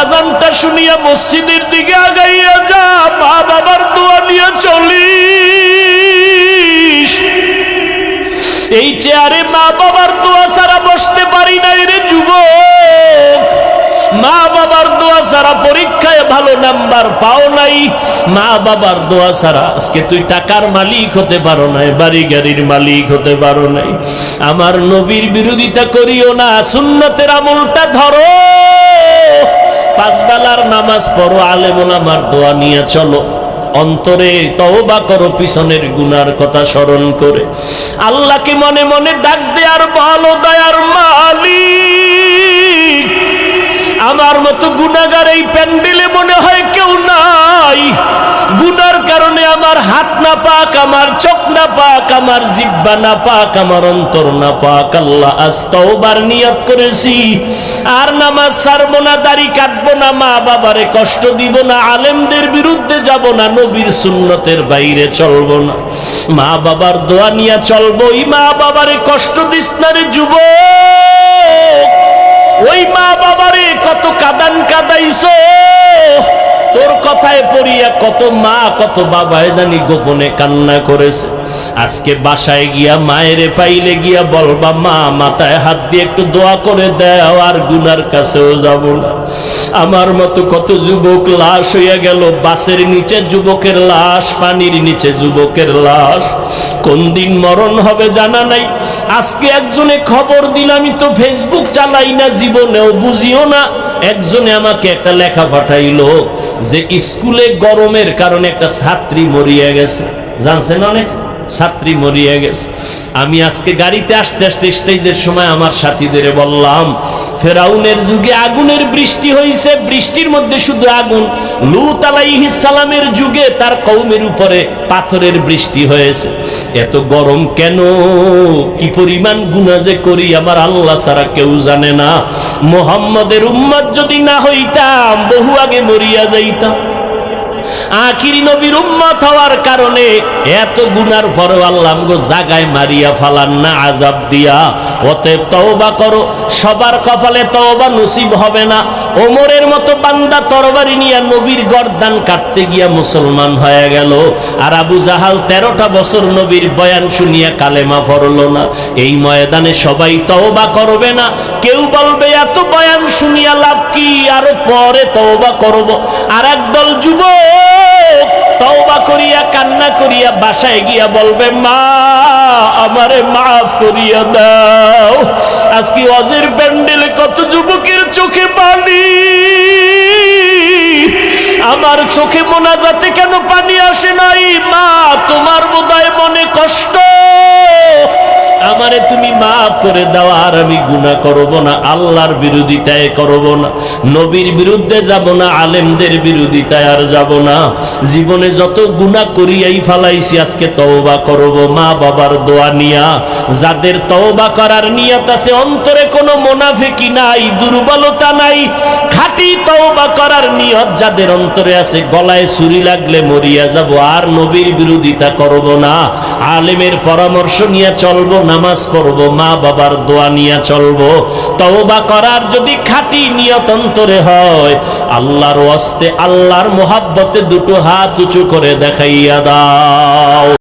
আজানটা শুনিয়া মসজিদের দিকে আগাইয়া যা, মা বাবার দোয়া নিয়ে চলিস। এই চেয়ারে মা বাবার দোয়া ছাড়া বসতে পারি নাই রে যুবক। মা বাবার দোয়া ছাড়া পরীক্ষায় ভালো নাম্বার পাও নাই। মা বাবার দোয়া ছাড়া আজকে তুই টাকার মালিক হতে পারো নাই, বাড়ি গাড়ির মালিক হতে পারো নাই। আমার নবীর বিরোধিতা করিও না, সুন্নতের আমলটা ধরো, পাঁচ বেলার নামাজ পড়ো, আলেম ওলামার দোয়া নিয়ে চলো, অন্তরে তওবা করো পিছনের গুনার কথা স্মরণ করে। আল্লাহকে মনে মনে ডাক দে আর বলো, দয়ার মালিক, আমার মতো গুনাহগার এই প্যান্ডেলে মনে হয় কেউ নাই। গুনার কারণে আমার হাত না পাক, আমার চোখ না পাক, আমার জিহ্বা না পাক, আমার অন্তর না পাক। আল্লাহ আজ তওবার নিয়ত করেছি, আর নামাজ ছাড়বো না, দাড়ি কাটবো না, মা বাবারে কষ্ট দিব না, আলেমদের বিরুদ্ধে যাব না, নবীর সুন্নতের বাইরে চলবো না, মা বাবার দোয়া নিয়ে চলবো। ওই মা বাবারে কষ্ট দিস না রে যুবক। ওই মা বাবারে কত কাদান কাদাইছো, তোর কথায় পড়িয়া কত মা কত বাবায় জানি গোপনে কান্না করেছে। আজকে বাসায় গিয়া মায়েরে পাইলে গিয়া বলবা, মা মাথায় হাত দিয়ে একটু দোয়া করে দাও, আর গুনার কাছেও যাব না। আমার মতো কত যুবক লাশ হইয়া গেল, বাসের নিচে যুবকের লাশ, পানির নিচে যুবকের লাশ, কোন দিন মরণ হবে জানা নাই। আজকে একজনে খবর দিল, আমি তো ফেসবুক চালাই না, জীবনেও বুঝিও না। একজনে আমাকে একটা লেখা পাঠাইলো যে স্কুলে গরমের কারণে একটা ছাত্রী মরিয়া গেছে, জানছেন? অনেক ছাত্রী মরিয়া গেছে। আমি আজকে গাড়িতে আসতে আসতে স্টেজের সময় আমার সাথীদের বললাম, ফেরাউনের যুগে আগুনের বৃষ্টি হয়েছে, বৃষ্টির মধ্যে শুধু আগুন। লূত আলাইহিস সালামের যুগে তার কওমের উপরে পাথরের বৃষ্টি হয়েছে। এত গরম কেন? কি পরিমাণ গুনাহ যে করি আমার আল্লাহ ছাড়া কেউ জানে না। মুহাম্মদের উম্মত যদি না হইতাম বহু আগে মরিয়া যাইতাম। আখিরি নবীর উম্মত হওয়ার কারণে এত গুনার পরেও আল্লাহ আমগো জাগায় মারিয়া ফালান না আযাব দিয়া। অতএব তওবা করো, সবার কপালে তওবা নসিব হবে না। ওমরের মতো বান্দা তরবারি নিয়ে নবীর গর্দান কাটতে গিয়া মুসলমান হয়ে গেল, আর আবু জাহাল 13টা বছর নবীর বয়ান শুনিয়া কালেমা পড়ল না। এই ময়দানে সবাই তওবা করবে না। কেউ বলবে এত বয়ান শুনিয়া লাভ কি, আরো পরে তওবা করব। আর একদল যুবক তওবা করিয়া কান্না করিয়া বাসায় গিয়া বলবে, মা আমারে মাফ করিয়া দাও। আজকে ওয়াজের প্যান্ডেলে কত যুবকের চোখে পানি, আমার চোখে মোনাজাতে কেন পানি আসে নাই? মা তোমার বোধহয় মনে কষ্ট, আমারে তুমি মাফ করে দাও, আর আমি গুনাহ করব না, আল্লাহর বিরোধিতায় করব না, নবীর বিরুদ্ধে যাব না, আলেমদের বিরোধিতায় আর যাব না। জীবনে যত গুনাহ করিয়াই ফালাইছি, আজকে তওবা করব মা বাবার দোয়া নিয়া। যাদের তওবা করার নিয়ত আছে, অন্তরে কোনো মুনাফিকি নাই, দুর্বলতা নাই, খাঁটি তওবা করার নিয়ত যাদের অন্তরে আছে, গলায় ছুরি লাগলে মরিয়া যাব, আর নবীর বিরোধিতা করব না, আলেমের পরামর্শ নিয়ে চলবো, নামাজ পড়বো, মা বাবার দোয়া নিয়ে চলবো। তওবা করার যদি খাঁটি নিয়ত অন্তরে হয়, আল্লাহর ওয়াস্তে আল্লাহর মোহাব্বতে দুটো হাত উঁচু করে দেখাইয়া দাও।